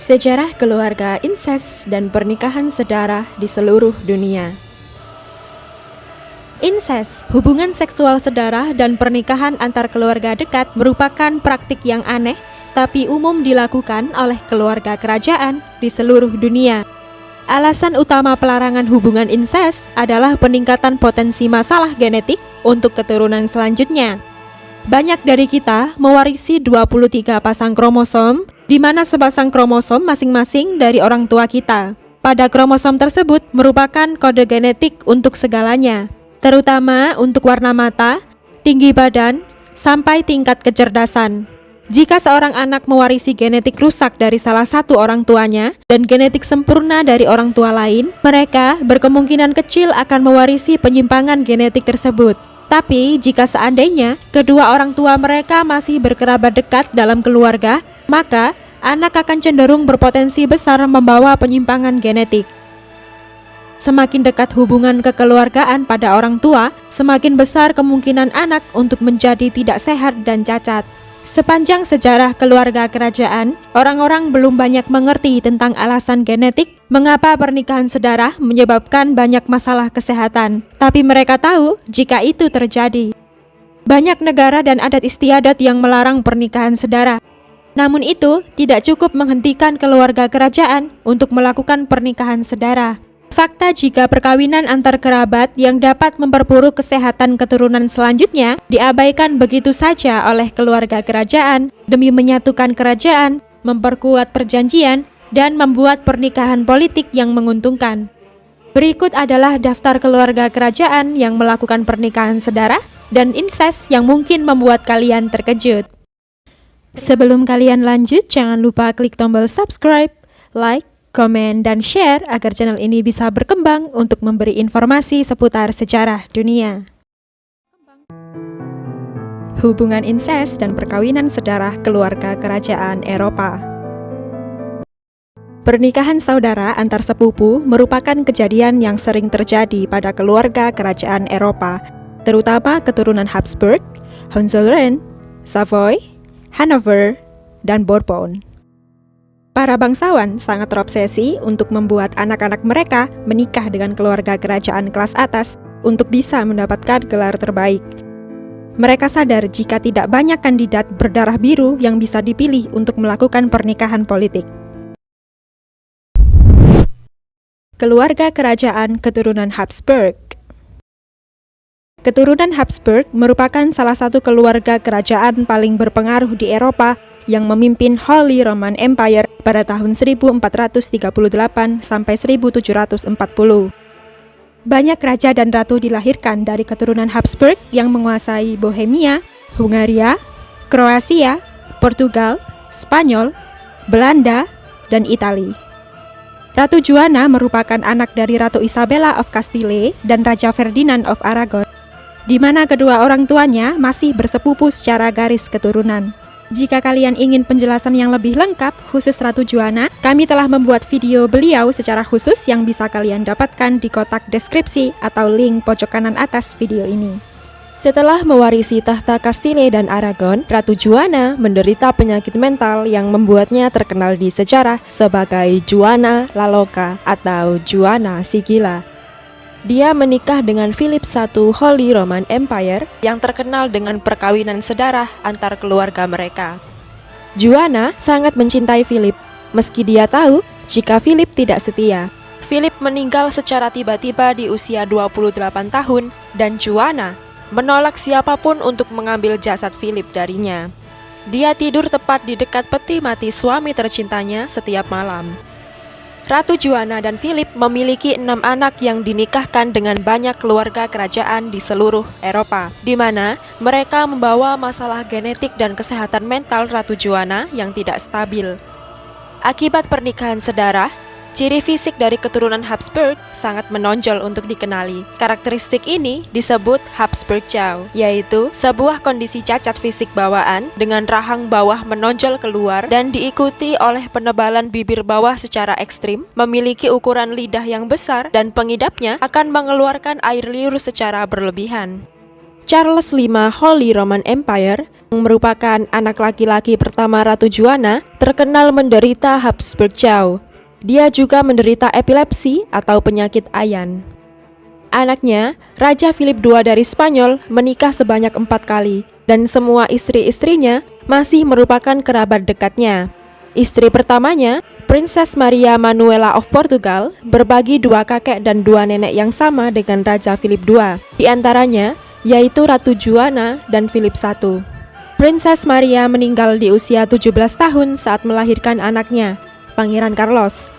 Sejarah keluarga inses dan pernikahan sedarah di seluruh dunia. Inses, hubungan seksual sedarah dan pernikahan antar keluarga dekat merupakan praktik yang aneh, tapi umum dilakukan oleh keluarga kerajaan di seluruh dunia. Alasan utama pelarangan hubungan inses adalah peningkatan potensi masalah genetik untuk keturunan selanjutnya. Banyak dari kita mewarisi 23 pasang kromosom, di mana sepasang kromosom masing-masing dari orang tua kita. Pada kromosom tersebut merupakan kode genetik untuk segalanya, terutama untuk warna mata, tinggi badan, sampai tingkat kecerdasan. Jika seorang anak mewarisi genetik rusak dari salah satu orang tuanya dan genetik sempurna dari orang tua lain, mereka berkemungkinan kecil akan mewarisi penyimpangan genetik tersebut. Tapi jika seandainya kedua orang tua mereka masih berkerabat dekat dalam keluarga, maka anak akan cenderung berpotensi besar membawa penyimpangan genetik. Semakin dekat hubungan kekeluargaan pada orang tua, semakin besar kemungkinan anak untuk menjadi tidak sehat dan cacat. Sepanjang sejarah keluarga kerajaan, orang-orang belum banyak mengerti tentang alasan genetik mengapa pernikahan sedarah menyebabkan banyak masalah kesehatan. Tapi mereka tahu jika itu terjadi. Banyak negara dan adat istiadat yang melarang pernikahan sedarah. Namun itu tidak cukup menghentikan keluarga kerajaan untuk melakukan pernikahan sedarah. Fakta jika perkawinan antar kerabat yang dapat memperburuk kesehatan keturunan selanjutnya diabaikan begitu saja oleh keluarga kerajaan demi menyatukan kerajaan, memperkuat perjanjian, dan membuat pernikahan politik yang menguntungkan. Berikut adalah daftar keluarga kerajaan yang melakukan pernikahan sedarah dan inses yang mungkin membuat kalian terkejut. Sebelum kalian lanjut, jangan lupa klik tombol subscribe, like, komen, dan share agar channel ini bisa berkembang untuk memberi informasi seputar sejarah dunia. Hubungan inses dan perkawinan sedarah keluarga kerajaan Eropa. Pernikahan saudara antar sepupu merupakan kejadian yang sering terjadi pada keluarga kerajaan Eropa, terutama keturunan Habsburg, Hohenzollern, Savoy, Hanover, dan Bourbon. Para bangsawan sangat terobsesi untuk membuat anak-anak mereka menikah dengan keluarga kerajaan kelas atas untuk bisa mendapatkan gelar terbaik. Mereka sadar jika tidak banyak kandidat berdarah biru yang bisa dipilih untuk melakukan pernikahan politik. Keluarga kerajaan keturunan Habsburg. Keturunan Habsburg merupakan salah satu keluarga kerajaan paling berpengaruh di Eropa yang memimpin Holy Roman Empire pada tahun 1438 sampai 1740. Banyak raja dan ratu dilahirkan dari keturunan Habsburg yang menguasai Bohemia, Hungaria, Kroasia, Portugal, Spanyol, Belanda, dan Italia. Ratu Juana merupakan anak dari Ratu Isabella of Castile dan Raja Ferdinand of Aragon, di mana kedua orang tuanya masih bersepupu secara garis keturunan. Jika kalian ingin penjelasan yang lebih lengkap khusus Ratu Juana, kami telah membuat video beliau secara khusus yang bisa kalian dapatkan di kotak deskripsi atau link pojok kanan atas video ini. Setelah mewarisi tahta Castile dan Aragon, Ratu Juana menderita penyakit mental yang membuatnya terkenal di sejarah sebagai Juana la Loca atau Juana si Gila. Dia menikah dengan Philip I Holy Roman Empire yang terkenal dengan perkawinan sedarah antar keluarga mereka. Juana sangat mencintai Philip, meski dia tahu jika Philip tidak setia. Philip meninggal secara tiba-tiba di usia 28 tahun dan Juana menolak siapapun untuk mengambil jasad Philip darinya. Dia tidur tepat di dekat peti mati suami tercintanya setiap malam. Ratu Juana dan Philip memiliki 6 anak yang dinikahkan dengan banyak keluarga kerajaan di seluruh Eropa, di mana mereka membawa masalah genetik dan kesehatan mental Ratu Juana yang tidak stabil. Akibat pernikahan sedarah, ciri fisik dari keturunan Habsburg sangat menonjol untuk dikenali. Karakteristik ini disebut Habsburgschau, yaitu sebuah kondisi cacat fisik bawaan dengan rahang bawah menonjol keluar dan diikuti oleh penebalan bibir bawah secara ekstrim, memiliki ukuran lidah yang besar, dan pengidapnya akan mengeluarkan air liur secara berlebihan. Charles V Holy Roman Empire, yang merupakan anak laki-laki pertama Ratu Juana, terkenal menderita Habsburg Jaw. Dia juga menderita epilepsi atau penyakit ayan. Anaknya, Raja Philip II dari Spanyol, menikah sebanyak 4 kali, dan semua istri-istrinya masih merupakan kerabat dekatnya. Istri pertamanya, Princess Maria Manuela of Portugal, berbagi 2 kakek dan 2 nenek yang sama dengan Raja Philip II, di antaranya yaitu Ratu Juana dan Philip I. Princess Maria meninggal di usia 17 tahun saat melahirkan anaknya, Pangeran Carlos.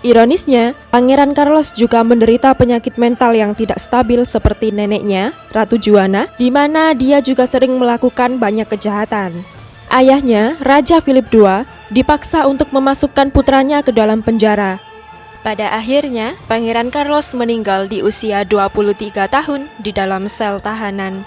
Ironisnya, Pangeran Carlos juga menderita penyakit mental yang tidak stabil seperti neneknya, Ratu Juana, di mana dia juga sering melakukan banyak kejahatan. Ayahnya, Raja Philip II, dipaksa untuk memasukkan putranya ke dalam penjara. Pada akhirnya, Pangeran Carlos meninggal di usia 23 tahun di dalam sel tahanan.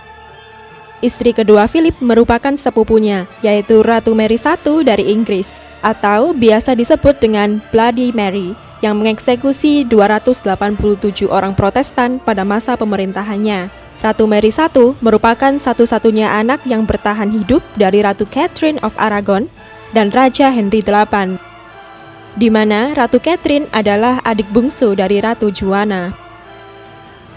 Istri kedua Philip merupakan sepupunya, yaitu Ratu Mary I dari Inggris, atau biasa disebut dengan Bloody Mary, yang mengeksekusi 287 orang Protestan pada masa pemerintahannya. Ratu Mary I merupakan satu-satunya anak yang bertahan hidup dari Ratu Catherine of Aragon dan Raja Henry VIII, di mana Ratu Catherine adalah adik bungsu dari Ratu Juana.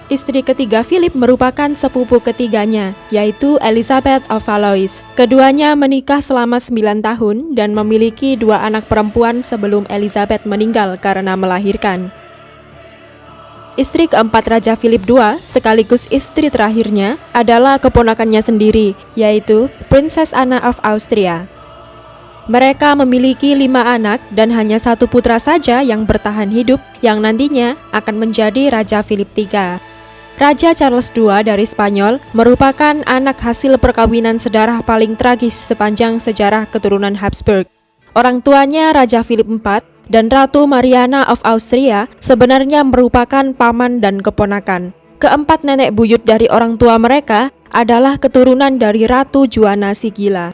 Istri ketiga Philip merupakan sepupu ketiganya, yaitu Elizabeth of Valois. Keduanya menikah selama 9 tahun dan memiliki 2 anak perempuan sebelum Elizabeth meninggal karena melahirkan. Istri keempat Raja Philip II, sekaligus istri terakhirnya, adalah keponakannya sendiri, yaitu Princess Anna of Austria. Mereka memiliki 5 anak dan hanya 1 putra saja yang bertahan hidup, yang nantinya akan menjadi Raja Philip III. Raja Charles II dari Spanyol merupakan anak hasil perkawinan sedarah paling tragis sepanjang sejarah keturunan Habsburg. Orang tuanya Raja Philip IV dan Ratu Mariana of Austria sebenarnya merupakan paman dan keponakan. Keempat nenek buyut dari orang tua mereka adalah keturunan dari Ratu Juana si Gila.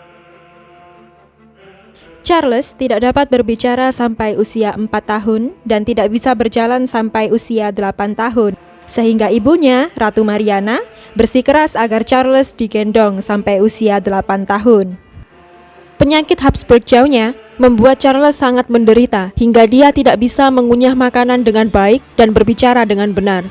Charles tidak dapat berbicara sampai usia 4 tahun dan tidak bisa berjalan sampai usia 8 tahun. Sehingga ibunya, Ratu Mariana, bersikeras agar Charles digendong sampai usia 8 tahun. Penyakit Habsburg Jaw-nya membuat Charles sangat menderita hingga dia tidak bisa mengunyah makanan dengan baik dan berbicara dengan benar.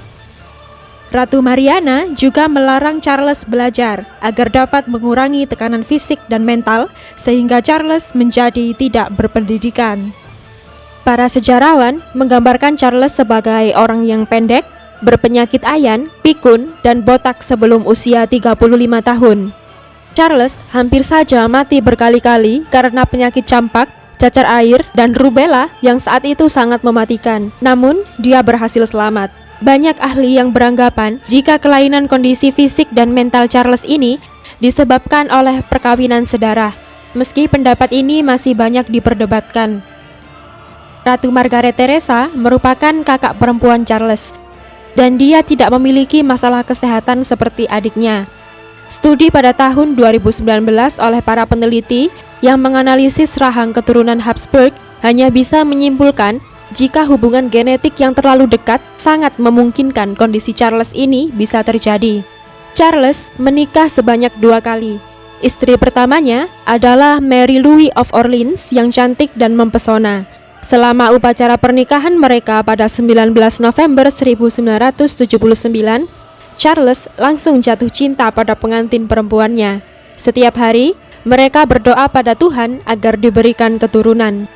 Ratu Mariana juga melarang Charles belajar agar dapat mengurangi tekanan fisik dan mental sehingga Charles menjadi tidak berpendidikan. Para sejarawan menggambarkan Charles sebagai orang yang pendek, berpenyakit ayan, pikun, dan botak sebelum usia 35 tahun. Charles hampir saja mati berkali-kali karena penyakit campak, cacar air, dan rubella yang saat itu sangat mematikan. Namun, dia berhasil selamat. Banyak ahli yang beranggapan jika kelainan kondisi fisik dan mental Charles ini disebabkan oleh perkawinan sedarah. Meski pendapat ini masih banyak diperdebatkan. Ratu Margaret Theresa merupakan kakak perempuan Charles, dan dia tidak memiliki masalah kesehatan seperti adiknya. Studi pada tahun 2019 oleh para peneliti yang menganalisis rahang keturunan Habsburg hanya bisa menyimpulkan jika hubungan genetik yang terlalu dekat sangat memungkinkan kondisi Charles ini bisa terjadi. Charles menikah sebanyak 2 kali. Istri pertamanya adalah Mary Louise of Orleans yang cantik dan mempesona. Selama upacara pernikahan mereka pada 19 November 1979, Charles langsung jatuh cinta pada pengantin perempuannya. Setiap hari, mereka berdoa pada Tuhan agar diberikan keturunan.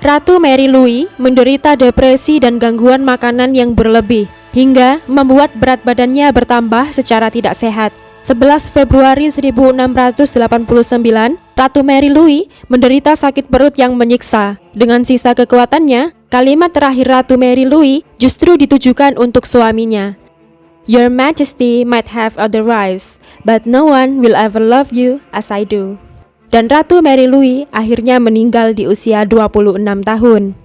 Ratu Mary Louise menderita depresi dan gangguan makanan yang berlebih, hingga membuat berat badannya bertambah secara tidak sehat. 11 Februari 1689, Ratu Mary Louise menderita sakit perut yang menyiksa. Dengan sisa kekuatannya, kalimat terakhir Ratu Mary Louise justru ditujukan untuk suaminya. Your Majesty might have other wives, but no one will ever love you as I do. Dan Ratu Mary Louise akhirnya meninggal di usia 26 tahun.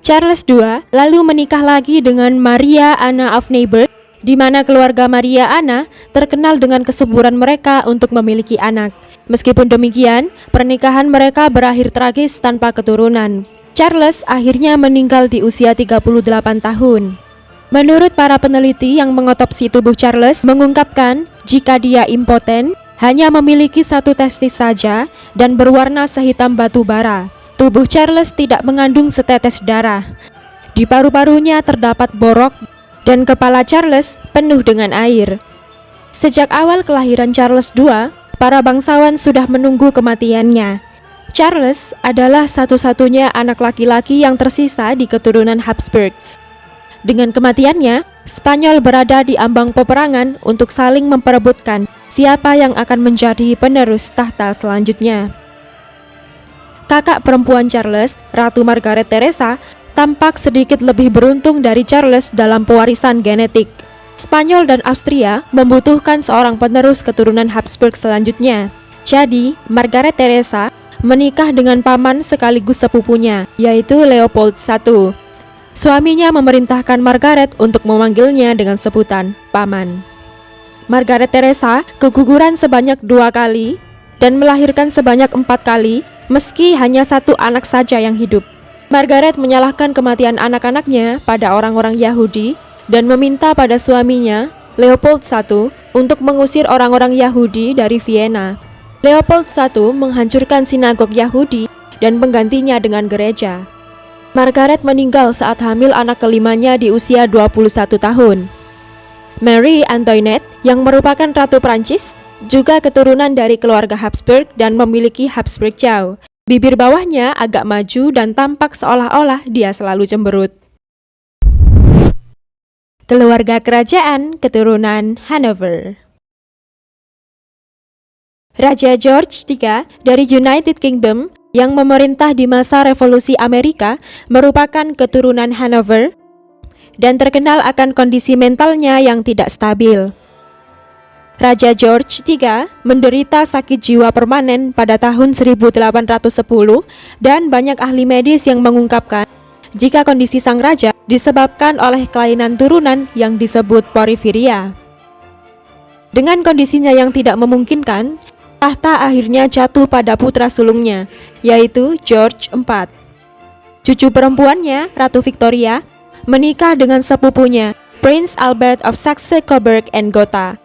Charles II lalu menikah lagi dengan Maria Anna of Neuburg, di mana keluarga Maria Anna terkenal dengan kesuburan mereka untuk memiliki anak. Meskipun demikian, pernikahan mereka berakhir tragis tanpa keturunan. Charles akhirnya meninggal di usia 38 tahun. Menurut para peneliti yang mengotopsi tubuh Charles mengungkapkan jika dia impoten, hanya memiliki satu testis saja dan berwarna sehitam batu bara. Tubuh Charles tidak mengandung setetes darah. Di paru-parunya terdapat borok dan kepala Charles penuh dengan air. Sejak awal kelahiran Charles II, para bangsawan sudah menunggu kematiannya. Charles adalah satu-satunya anak laki-laki yang tersisa di keturunan Habsburg. Dengan kematiannya, Spanyol berada di ambang peperangan untuk saling memperebutkan siapa yang akan menjadi penerus tahta selanjutnya. Kakak perempuan Charles, Ratu Margaret Theresa, tampak sedikit lebih beruntung dari Charles dalam pewarisan genetik. Spanyol dan Austria membutuhkan seorang penerus keturunan Habsburg selanjutnya. Jadi, Margaret Theresa menikah dengan paman sekaligus sepupunya, yaitu Leopold I. Suaminya memerintahkan Margaret untuk memanggilnya dengan sebutan paman. Margaret Theresa keguguran sebanyak 2 kali dan melahirkan sebanyak 4 kali, meski hanya satu anak saja yang hidup. Margaret menyalahkan kematian anak-anaknya pada orang-orang Yahudi dan meminta pada suaminya, Leopold I, untuk mengusir orang-orang Yahudi dari Vienna. Leopold I menghancurkan sinagog Yahudi dan menggantinya dengan gereja. Margaret meninggal saat hamil anak kelimanya di usia 21 tahun. Marie Antoinette, yang merupakan Ratu Prancis, juga keturunan dari keluarga Habsburg dan memiliki Habsburg Chow. Bibir bawahnya agak maju dan tampak seolah-olah dia selalu cemberut. Keluarga kerajaan keturunan Hanover. Raja George III dari United Kingdom yang memerintah di masa Revolusi Amerika merupakan keturunan Hanover dan terkenal akan kondisi mentalnya yang tidak stabil. Raja George III menderita sakit jiwa permanen pada tahun 1810 dan banyak ahli medis yang mengungkapkan jika kondisi sang raja disebabkan oleh kelainan turunan yang disebut porfiria. Dengan kondisinya yang tidak memungkinkan, tahta akhirnya jatuh pada putra sulungnya, yaitu George IV. Cucu perempuannya, Ratu Victoria, menikah dengan sepupunya, Prince Albert of Saxe-Coburg and Gotha.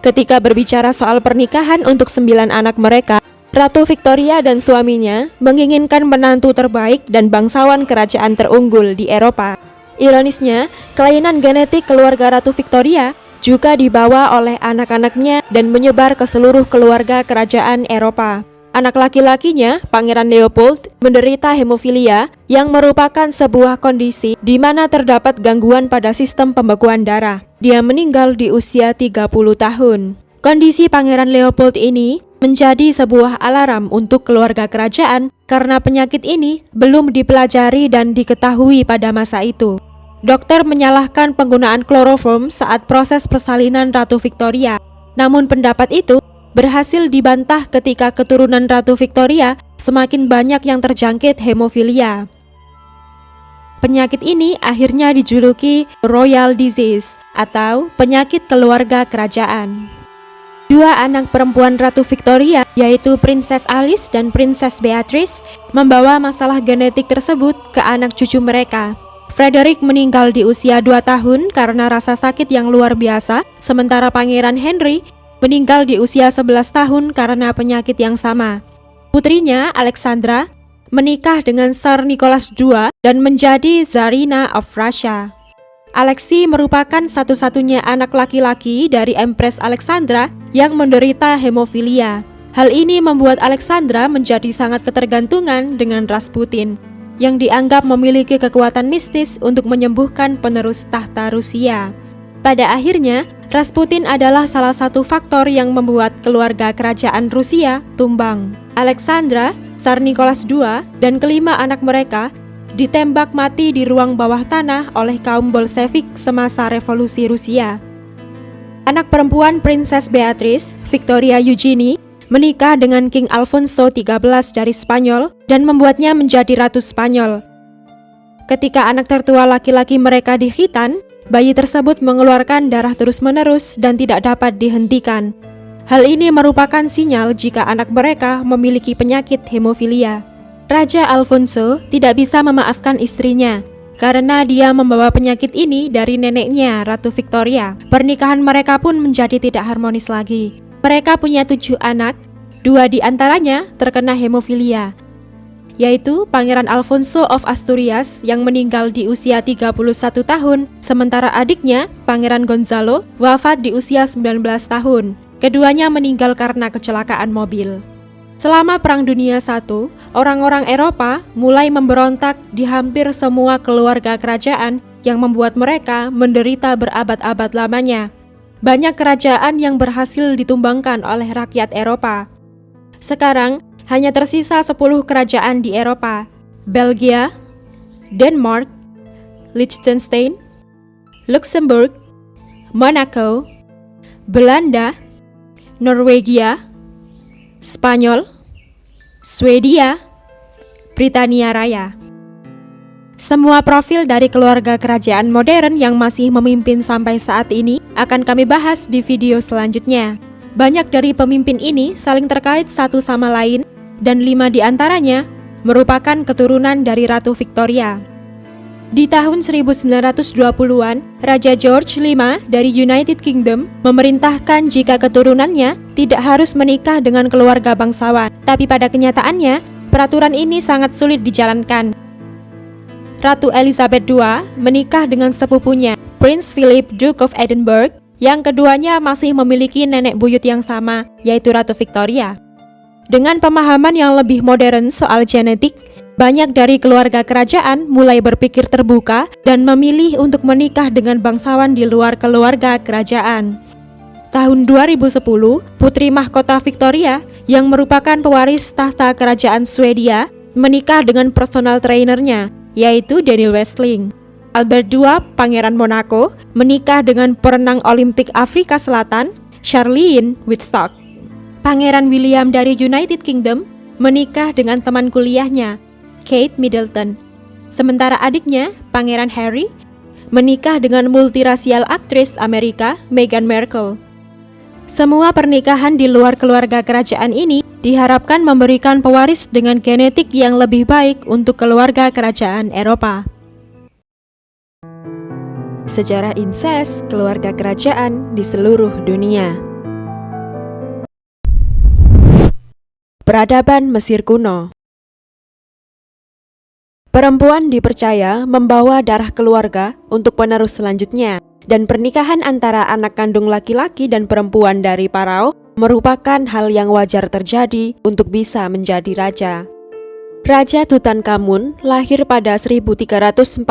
Ketika berbicara soal pernikahan untuk 9 anak mereka, Ratu Victoria dan suaminya menginginkan menantu terbaik dan bangsawan kerajaan terunggul di Eropa. Ironisnya, kelainan genetik keluarga Ratu Victoria juga dibawa oleh anak-anaknya dan menyebar ke seluruh keluarga kerajaan Eropa. Anak laki-lakinya, Pangeran Leopold, menderita hemofilia yang merupakan sebuah kondisi di mana terdapat gangguan pada sistem pembekuan darah. Dia meninggal di usia 30 tahun. Kondisi Pangeran Leopold ini menjadi sebuah alarm untuk keluarga kerajaan karena penyakit ini belum dipelajari dan diketahui pada masa itu. Dokter menyalahkan penggunaan kloroform saat proses persalinan Ratu Victoria. Namun pendapat itu berhasil dibantah ketika keturunan Ratu Victoria semakin banyak yang terjangkit hemofilia. Penyakit ini akhirnya dijuluki Royal Disease atau penyakit keluarga kerajaan. 2 anak perempuan Ratu Victoria, yaitu Princess Alice dan Princess Beatrice, membawa masalah genetik tersebut ke anak cucu mereka. Frederick meninggal di usia 2 tahun karena rasa sakit yang luar biasa, sementara Pangeran Henry meninggal di usia 11 tahun karena penyakit yang sama. Putrinya, Alexandra, menikah dengan Tsar Nicholas II dan menjadi Tsarina of Russia. Alexei merupakan satu-satunya anak laki-laki dari Empress Alexandra yang menderita hemofilia. Hal ini membuat Alexandra menjadi sangat ketergantungan dengan Rasputin, yang dianggap memiliki kekuatan mistis untuk menyembuhkan penerus tahta Rusia. Pada akhirnya, Rasputin adalah salah satu faktor yang membuat keluarga kerajaan Rusia tumbang. Alexandra, Tsar Nicholas II, dan kelima anak mereka ditembak mati di ruang bawah tanah oleh kaum Bolshevik semasa Revolusi Rusia. Anak perempuan Princess Beatrice, Victoria Eugenie, menikah dengan King Alfonso XIII dari Spanyol dan membuatnya menjadi Ratu Spanyol. Ketika anak tertua laki-laki mereka dikhitan, bayi tersebut mengeluarkan darah terus-menerus dan tidak dapat dihentikan. Hal ini merupakan sinyal jika anak mereka memiliki penyakit hemofilia. Raja Alfonso tidak bisa memaafkan istrinya karena dia membawa penyakit ini dari neneknya, Ratu Victoria. Pernikahan mereka pun menjadi tidak harmonis lagi. Mereka punya 7 anak, 2 di antaranya terkena hemofilia, yaitu Pangeran Alfonso of Asturias yang meninggal di usia 31 tahun, sementara adiknya, Pangeran Gonzalo, wafat di usia 19 tahun. Keduanya meninggal karena kecelakaan mobil. Selama Perang Dunia I, orang-orang Eropa mulai memberontak di hampir semua keluarga kerajaan yang membuat mereka menderita berabad-abad lamanya. Banyak kerajaan yang berhasil ditumbangkan oleh rakyat Eropa. Sekarang, hanya tersisa 10 kerajaan di Eropa: Belgia, Denmark, Liechtenstein, Luxembourg, Monaco, Belanda, Norwegia, Spanyol, Swedia, Britania Raya. Semua profil dari keluarga kerajaan modern yang masih memimpin sampai saat ini akan kami bahas di video selanjutnya. Banyak dari pemimpin ini saling terkait satu sama lain, dan 5 di antaranya merupakan keturunan dari Ratu Victoria. Di tahun 1920-an, Raja George V dari United Kingdom memerintahkan jika keturunannya tidak harus menikah dengan keluarga bangsawan. Tapi pada kenyataannya, peraturan ini sangat sulit dijalankan. Ratu Elizabeth II menikah dengan sepupunya, Prince Philip, Duke of Edinburgh, yang keduanya masih memiliki nenek buyut yang sama, yaitu Ratu Victoria. Dengan pemahaman yang lebih modern soal genetik, banyak dari keluarga kerajaan mulai berpikir terbuka dan memilih untuk menikah dengan bangsawan di luar keluarga kerajaan. Tahun 2010, putri mahkota Victoria yang merupakan pewaris tahta kerajaan Swedia menikah dengan personal trainernya, yaitu Daniel Westling. Albert II, Pangeran Monaco, menikah dengan perenang Olimpik Afrika Selatan, Charlene Wittstock. Pangeran William dari United Kingdom menikah dengan teman kuliahnya, Kate Middleton. Sementara adiknya, Pangeran Harry, menikah dengan multirasial aktris Amerika, Meghan Markle. Semua pernikahan di luar keluarga kerajaan ini diharapkan memberikan pewaris dengan genetik yang lebih baik untuk keluarga kerajaan Eropa. Sejarah insest keluarga kerajaan di seluruh dunia. Peradaban Mesir kuno. Perempuan dipercaya membawa darah keluarga untuk penerus selanjutnya, dan pernikahan antara anak kandung laki-laki dan perempuan dari Parao merupakan hal yang wajar terjadi untuk bisa menjadi raja. Raja Tutankhamun lahir pada 1342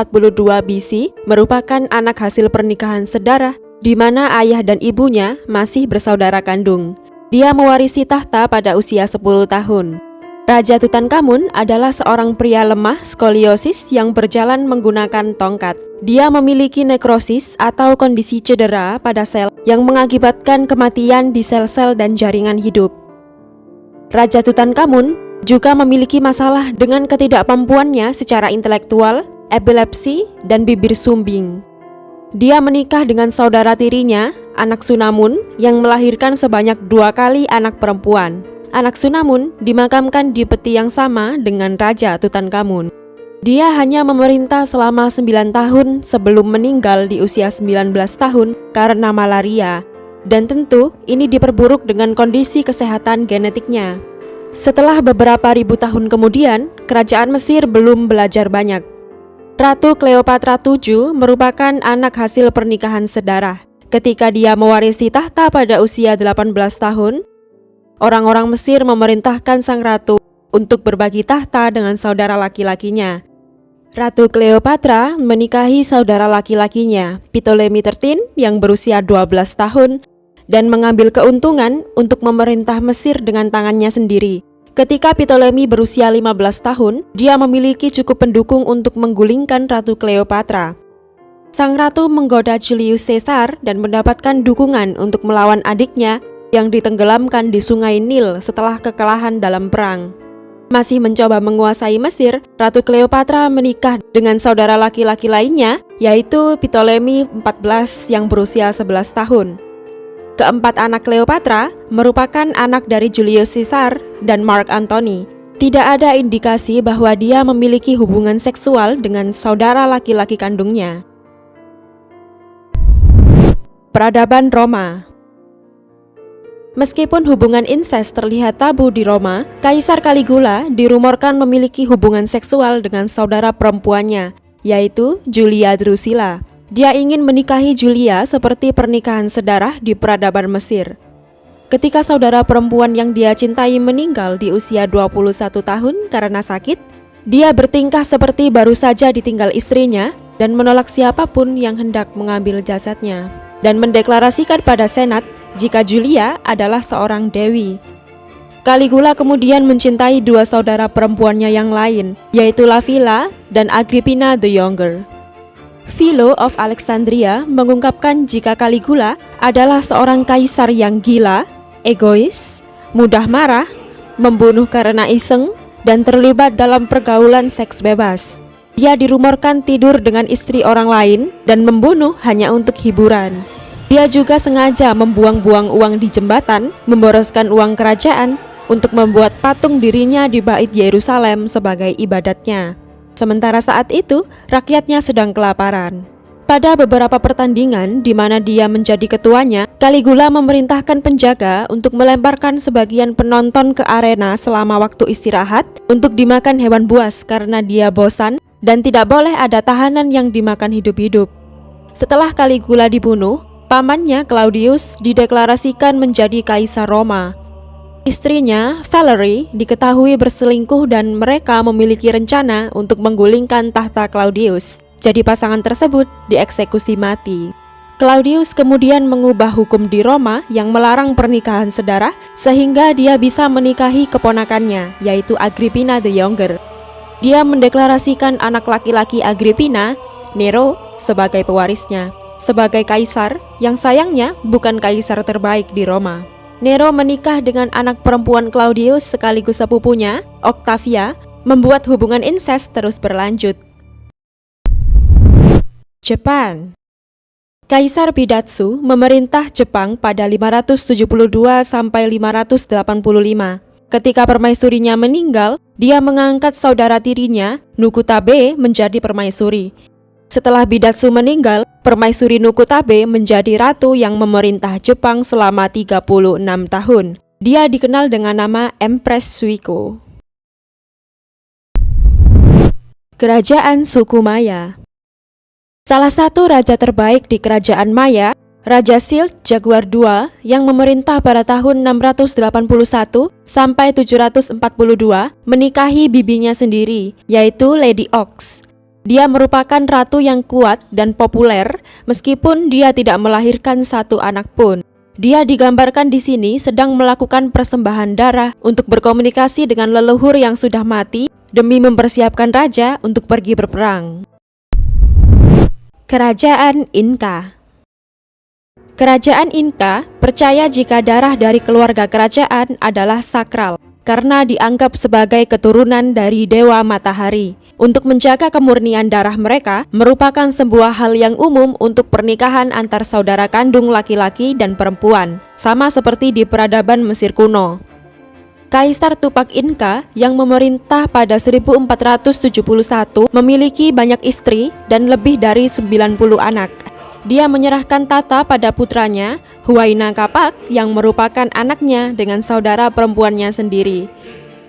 BC, merupakan anak hasil pernikahan sedarah di mana ayah dan ibunya masih bersaudara kandung. Dia mewarisi tahta pada usia 10 tahun. Raja Tutankhamun adalah seorang pria lemah skoliosis yang berjalan menggunakan tongkat. Dia memiliki nekrosis atau kondisi cedera pada sel yang mengakibatkan kematian di sel-sel dan jaringan hidup. Raja Tutankhamun juga memiliki masalah dengan ketidakmampuannya secara intelektual, epilepsi, dan bibir sumbing. Dia menikah dengan saudara tirinya, anak Sunamun, yang melahirkan sebanyak 2 kali anak perempuan. Anak Sunamun dimakamkan di peti yang sama dengan Raja Tutankhamun. Dia hanya memerintah selama 9 tahun sebelum meninggal di usia 19 tahun karena malaria. Dan tentu ini diperburuk dengan kondisi kesehatan genetiknya. Setelah beberapa ribu tahun kemudian, kerajaan Mesir belum belajar banyak. Ratu Cleopatra VII merupakan anak hasil pernikahan sedarah. Ketika dia mewarisi tahta pada usia 18 tahun, orang-orang Mesir memerintahkan sang ratu untuk berbagi tahta dengan saudara laki-lakinya. Ratu Cleopatra menikahi saudara laki-lakinya, Ptolemy XIII, yang berusia 12 tahun, dan mengambil keuntungan untuk memerintah Mesir dengan tangannya sendiri. Ketika Ptolemy berusia 15 tahun, dia memiliki cukup pendukung untuk menggulingkan Ratu Cleopatra. Sang ratu menggoda Julius Caesar dan mendapatkan dukungan untuk melawan adiknya yang ditenggelamkan di sungai Nil setelah kekalahan dalam perang. Masih mencoba menguasai Mesir, Ratu Cleopatra menikah dengan saudara laki-laki lainnya, yaitu Ptolemy XIV yang berusia 11 tahun. Keempat anak Cleopatra merupakan anak dari Julius Caesar dan Mark Antony. Tidak ada indikasi bahwa dia memiliki hubungan seksual dengan saudara laki-laki kandungnya. Peradaban Roma. Meskipun hubungan insest terlihat tabu di Roma, Kaisar Caligula dirumorkan memiliki hubungan seksual dengan saudara perempuannya, yaitu Julia Drusilla. Dia ingin menikahi Julia seperti pernikahan sedarah di peradaban Mesir. Ketika saudara perempuan yang dia cintai meninggal di usia 21 tahun karena sakit, dia bertingkah seperti baru saja ditinggal istrinya dan menolak siapapun yang hendak mengambil jasadnya, dan mendeklarasikan pada Senat jika Julia adalah seorang dewi. Caligula kemudian mencintai dua saudara perempuannya yang lain, yaitu Livilla dan Agrippina the Younger. Philo of Alexandria mengungkapkan jika Caligula adalah seorang kaisar yang gila, egois, mudah marah, membunuh karena iseng, dan terlibat dalam pergaulan seks bebas. Dia dirumorkan tidur dengan istri orang lain dan membunuh hanya untuk hiburan. Dia juga sengaja membuang-buang uang di jembatan, memboroskan uang kerajaan untuk membuat patung dirinya di Bait Yerusalem sebagai ibadatnya. Sementara saat itu, rakyatnya sedang kelaparan. Pada beberapa pertandingan di mana dia menjadi ketuanya, Caligula memerintahkan penjaga untuk melemparkan sebagian penonton ke arena selama waktu istirahat untuk dimakan hewan buas karena dia bosan dan tidak boleh ada tahanan yang dimakan hidup-hidup. Setelah Caligula dibunuh, pamannya Claudius dideklarasikan menjadi kaisar Roma. Istrinya, Valerie, diketahui berselingkuh dan mereka memiliki rencana untuk menggulingkan tahta Claudius. Jadi pasangan tersebut dieksekusi mati. Claudius kemudian mengubah hukum di Roma yang melarang pernikahan sedara sehingga dia bisa menikahi keponakannya, yaitu Agrippina the Younger. Dia mendeklarasikan anak laki-laki Agrippina, Nero, sebagai pewarisnya. Sebagai kaisar, yang sayangnya bukan kaisar terbaik di Roma. Nero menikah dengan anak perempuan Claudius sekaligus sepupunya, Octavia, membuat hubungan insest terus berlanjut. Jepang. Kaisar Bidatsu memerintah Jepang pada 572 sampai 585. Ketika permaisurinya meninggal, dia mengangkat saudara tirinya, Nukutabe, menjadi permaisuri. Setelah Bidatsu meninggal, permaisuri Nukutabe menjadi ratu yang memerintah Jepang selama 36 tahun. Dia dikenal dengan nama Empress Suiko. Kerajaan suku Maya. Salah satu raja terbaik di kerajaan Maya, Raja Silt Jaguar II yang memerintah pada tahun 681 sampai 742, menikahi bibinya sendiri, yaitu Lady Ox. Dia merupakan ratu yang kuat dan populer meskipun dia tidak melahirkan satu anak pun. Dia digambarkan di sini sedang melakukan persembahan darah untuk berkomunikasi dengan leluhur yang sudah mati demi mempersiapkan raja untuk pergi berperang. Kerajaan Inca. Kerajaan Inca percaya jika darah dari keluarga kerajaan adalah sakral karena dianggap sebagai keturunan dari dewa matahari. Untuk menjaga kemurnian darah mereka merupakan sebuah hal yang umum untuk pernikahan antar saudara kandung laki-laki dan perempuan, sama seperti di peradaban Mesir kuno. Kaisar Tupac Inca yang memerintah pada 1471 memiliki banyak istri dan lebih dari 90 anak. Dia menyerahkan tata pada putranya, Huayna Capac, yang merupakan anaknya dengan saudara perempuannya sendiri,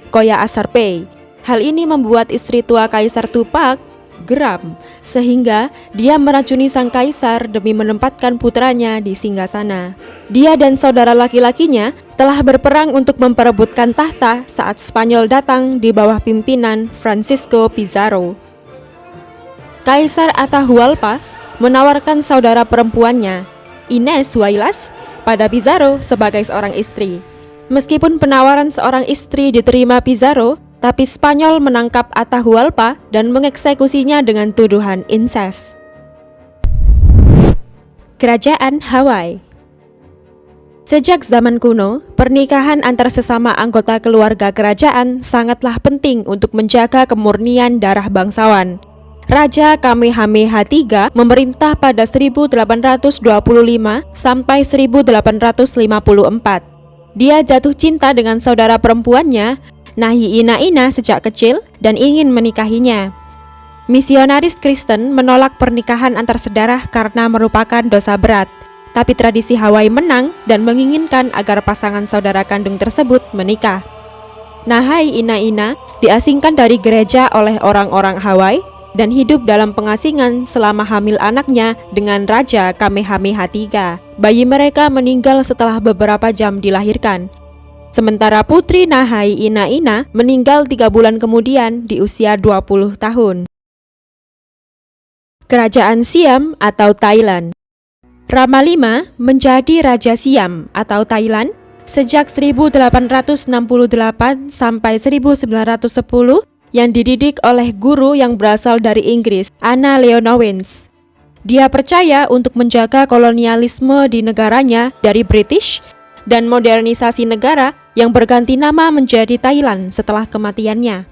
Koya Asarpe. Hal ini membuat istri tua Kaisar Tupac geram, sehingga dia meracuni sang kaisar demi menempatkan putranya di singgasana. Dia dan saudara laki-lakinya telah berperang untuk memperebutkan tahta saat Spanyol datang di bawah pimpinan Francisco Pizarro. Kaisar Atahualpa menawarkan saudara perempuannya, Ines Huaylas, pada Pizarro sebagai seorang istri. Meskipun penawaran seorang istri diterima Pizarro, tapi Spanyol menangkap Atahualpa dan mengeksekusinya dengan tuduhan insest. Kerajaan Hawaii. Sejak zaman kuno, pernikahan antar sesama anggota keluarga kerajaan sangatlah penting untuk menjaga kemurnian darah bangsawan. Raja Kamehameha III memerintah pada 1825 sampai 1854. Dia jatuh cinta dengan saudara perempuannya, Nahi Ina sejak kecil dan ingin menikahinya. Misionaris Kristen menolak pernikahan antar saudara karena merupakan dosa berat. Tapi tradisi Hawaii menang dan menginginkan agar pasangan saudara kandung tersebut menikah. Nahi Ina diasingkan dari gereja oleh orang-orang Hawaii dan hidup dalam pengasingan selama hamil anaknya dengan Raja Kamehameha III. Bayi mereka meninggal setelah beberapa jam dilahirkan. Sementara putri Nahi Ina meninggal 3 bulan kemudian di usia 20 tahun. Kerajaan Siam atau Thailand. Rama V menjadi Raja Siam atau Thailand sejak 1868 sampai 1910 yang dididik oleh guru yang berasal dari Inggris, Anna Leonowens. Dia percaya untuk menjaga kolonialisme di negaranya dari British dan modernisasi negara yang berganti nama menjadi Thailand setelah kematiannya.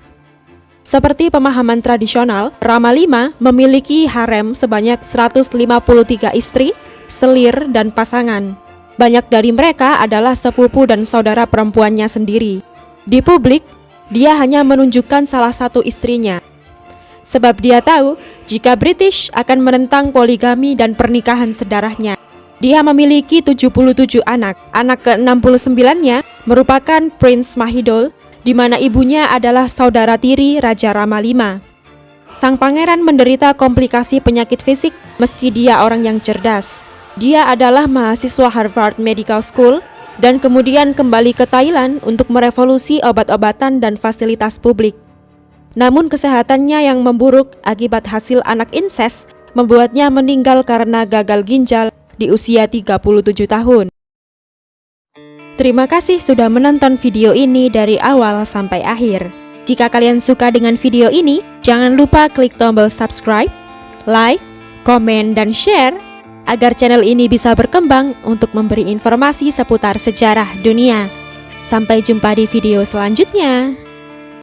Seperti pemahaman tradisional, Rama V memiliki harem sebanyak 153 istri, selir, dan pasangan. Banyak dari mereka adalah sepupu dan saudara perempuannya sendiri. Di publik, dia hanya menunjukkan salah satu istrinya. Sebab dia tahu jika British akan menentang poligami dan pernikahan sedarahnya. Dia memiliki 77 anak. Anak ke-69-nya merupakan Prince Mahidol, di mana ibunya adalah saudara tiri Raja Rama V. Sang pangeran menderita komplikasi penyakit fisik meski dia orang yang cerdas. Dia adalah mahasiswa Harvard Medical School dan kemudian kembali ke Thailand untuk merevolusi obat-obatan dan fasilitas publik. Namun kesehatannya yang memburuk akibat hasil anak inses membuatnya meninggal karena gagal ginjal di usia 37 tahun. Terima kasih sudah menonton video ini dari awal sampai akhir. Jika kalian suka dengan video ini, jangan lupa klik tombol subscribe, like, komen, dan share agar channel ini bisa berkembang untuk memberi informasi seputar sejarah dunia. Sampai jumpa di video selanjutnya.